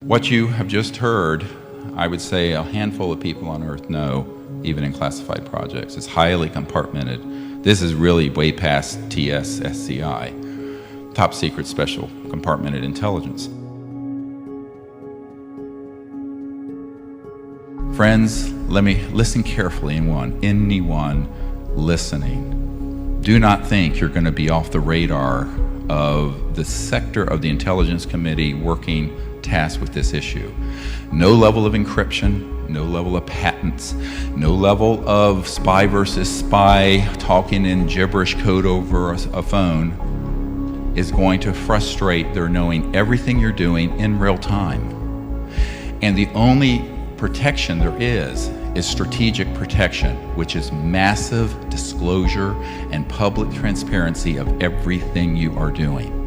What you have just heard, I would say a handful of people on Earth know, even in classified projects. It's highly compartmented. This is really way past TS-SCI, top secret special compartmented intelligence. Friends, let me listen carefully. Anyone listening, do not think you're going to be off the radar of the sector of the Intelligence Committee working tasked with this issue. No level of encryption, no level of patents, no level of spy versus spy talking in gibberish code over a phone is going to frustrate their knowing everything you're doing in real time. And the only protection there is strategic protection, which is massive disclosure and public transparency of everything you are doing.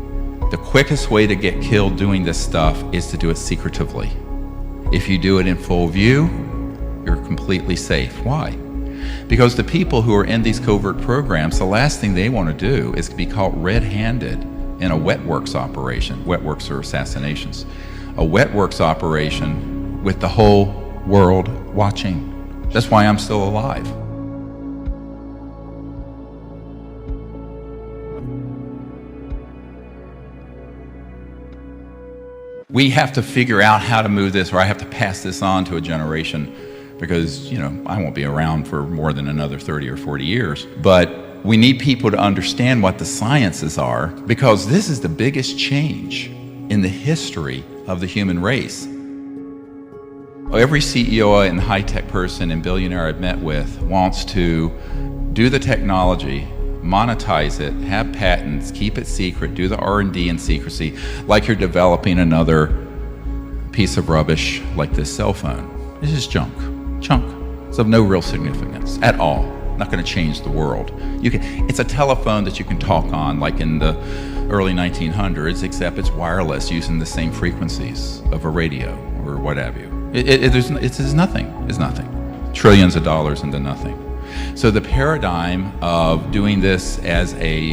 The quickest way to get killed doing this stuff is to do it secretively. If you do it in full view, you're completely safe. Why? Because the people who are in these covert programs, the last thing they want to do is be caught red-handed in a wet works operation. Wet works are assassinations. A wet works operation with the whole world watching. That's why I'm still alive. We have to figure out how to move this, or I have to pass this on to a generation, because, I won't be around for more than another 30 or 40 years. But we need people to understand what the sciences are, because this is the biggest change in the history of the human race. Every CEO and high-tech person and billionaire I've met with wants to do the technology, monetize it, have patents, keep it secret, do the R&D in secrecy, like you're developing another piece of rubbish like this cell phone. This is junk. It's of no real significance at all. Not going to change the world. It's a telephone that you can talk on like in the early 1900s, except it's wireless using the same frequencies of a radio or what have you. It's nothing. It's nothing. Trillions of dollars into nothing. So the paradigm of doing this as a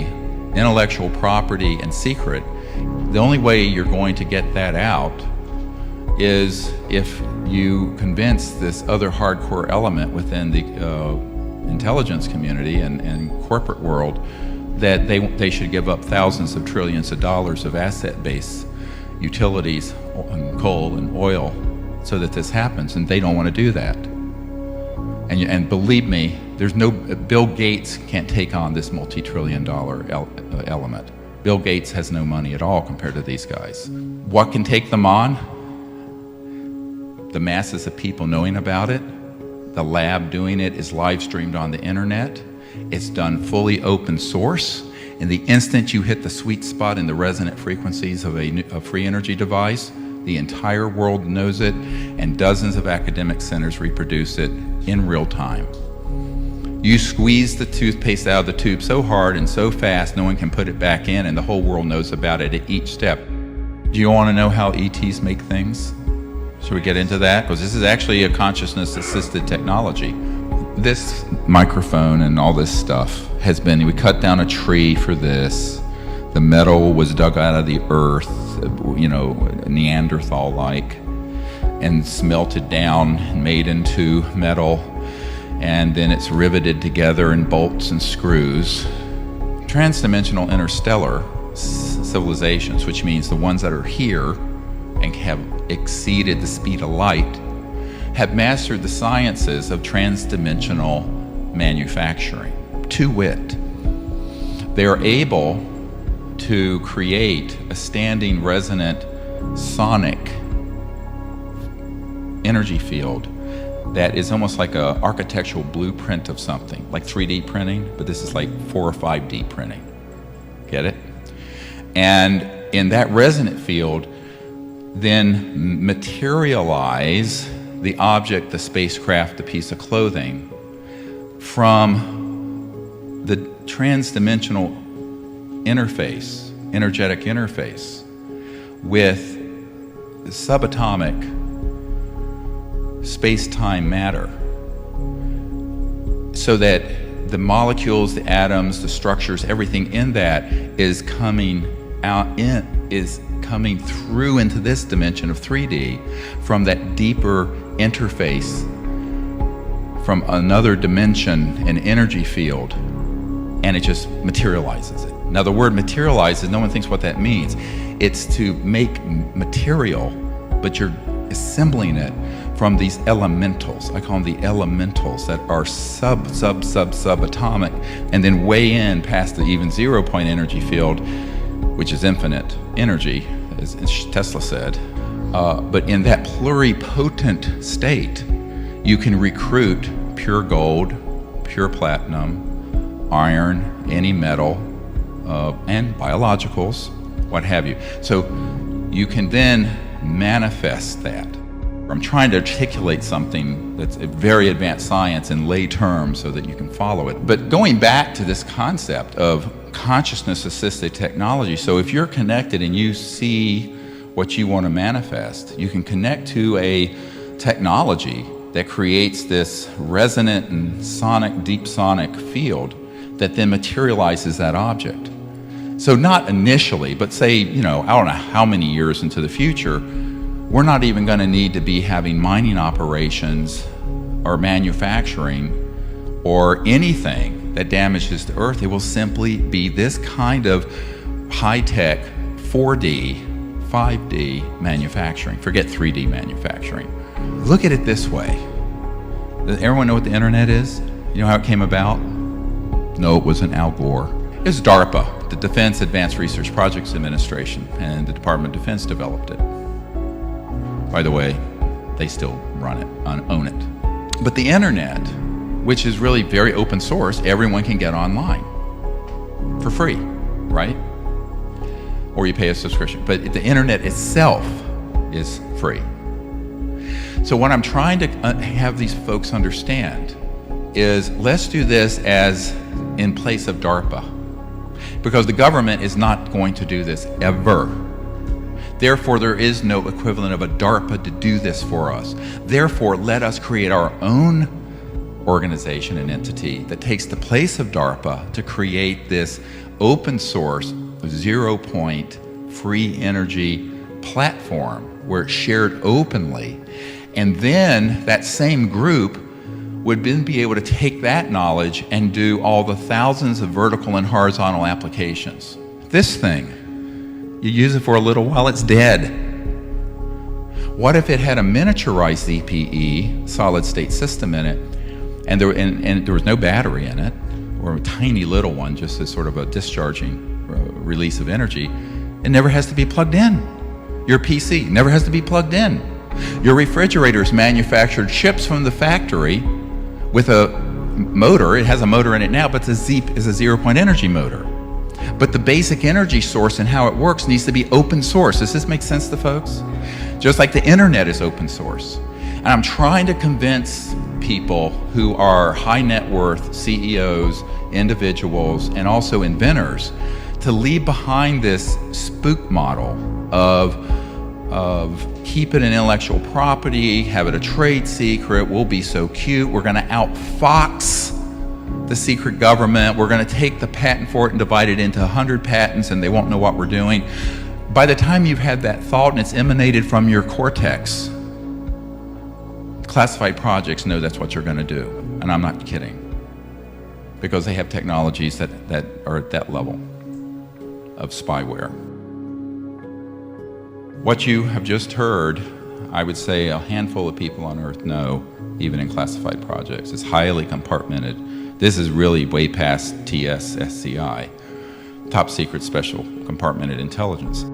intellectual property and secret, the only way you're going to get that out is if you convince this other hardcore element within the intelligence community and corporate world that they should give up thousands of trillions of dollars of asset-based utilities, and coal and oil, so that this happens, and they don't want to do that. And believe me, Bill Gates can't take on this multi-trillion-dollar element. Bill Gates has no money at all compared to these guys. What can take them on? The masses of people knowing about it. The lab doing it is live streamed on the internet. It's done fully open source. And the instant you hit the sweet spot in the resonant frequencies of a free energy device, the entire world knows it, and dozens of academic centers reproduce it in real time. You squeeze the toothpaste out of the tube so hard and so fast, no one can put it back in, and the whole world knows about it at each step. Do you want to know how ETs make things? Should we get into that? Because this is actually a consciousness-assisted technology. This microphone and all this stuff we cut down a tree for this. The metal was dug out of the earth, Neanderthal-like, and smelted down and made into metal, and then it's riveted together in bolts and screws. Transdimensional interstellar civilizations, which means the ones that are here and have exceeded the speed of light, have mastered the sciences of transdimensional manufacturing. To wit, they are able to create a standing resonant sonic energy field that is almost like an architectural blueprint of something, like 3D printing, but this is like 4 or 5D printing. Get it? And in that resonant field, then materialize the object, the spacecraft, the piece of clothing, from the transdimensional interface, energetic interface, with subatomic space-time matter, so that the molecules, the atoms, the structures, everything in that is coming out is coming through into this dimension of 3D from that deeper interface from another dimension, an energy field, and it just materializes it. Now the word materializes, no one thinks what that means. It's to make material, but you're assembling it from these elementals. I call them the elementals that are subatomic, and then way in past the even 0 point energy field, which is infinite energy, as Tesla said. But in that pluripotent state, you can recruit pure gold, pure platinum, iron, any metal, and biologicals, what have you. So you can then manifest that. I'm trying to articulate something that's a very advanced science in lay terms so that you can follow it. But going back to this concept of consciousness-assisted technology, so if you're connected and you see what you want to manifest, you can connect to a technology that creates this resonant and sonic, deep sonic field that then materializes that object. So not initially, but say, I don't know how many years into the future, we're not even going to need to be having mining operations or manufacturing or anything that damages the earth. It will simply be this kind of high-tech 4D, 5D manufacturing. Forget 3D manufacturing. Look at it this way. Does everyone know what the internet is? You know how it came about? No, it wasn't Al Gore. It was DARPA, the Defense Advanced Research Projects Administration, and the Department of Defense developed it. By the way, they still run it, own it. But the internet, which is really very open source, everyone can get online for free, right? Or you pay a subscription. But the internet itself is free. So what I'm trying to have these folks understand is let's do this as in place of DARPA, because the government is not going to do this ever. Therefore, there is no equivalent of a DARPA to do this for us. Therefore, let us create our own organization and entity that takes the place of DARPA to create this open source, 0 point, free energy platform where it's shared openly. And then that same group would then be able to take that knowledge and do all the thousands of vertical and horizontal applications. This thing, you use it for a little while, it's dead. What if it had a miniaturized ZPE, solid state system in it, and there was no battery in it, or a tiny little one, just as sort of a discharging release of energy? It never has to be plugged in. Your PC never has to be plugged in. Your refrigerator's manufactured ships from the factory with a motor. It has a motor in it now, but it's a 0 point energy motor. But the basic energy source and how it works needs to be open source. Does this make sense to folks? Just like the internet is open source. And I'm trying to convince people who are high net worth CEOs, individuals, and also inventors to leave behind this spook model of keep it an intellectual property, have it a trade secret, we'll be so cute, we're going to outfox the secret government, we're going to take the patent for it and divide it into 100 patents and they won't know what we're doing. By the time you've had that thought and it's emanated from your cortex, classified projects know that's what you're going to do. And I'm not kidding. Because they have technologies that are at that level of spyware. What you have just heard, I would say a handful of people on Earth know, even in classified projects. It's highly compartmented. This is really way past TS-SCI, top secret special compartmented intelligence.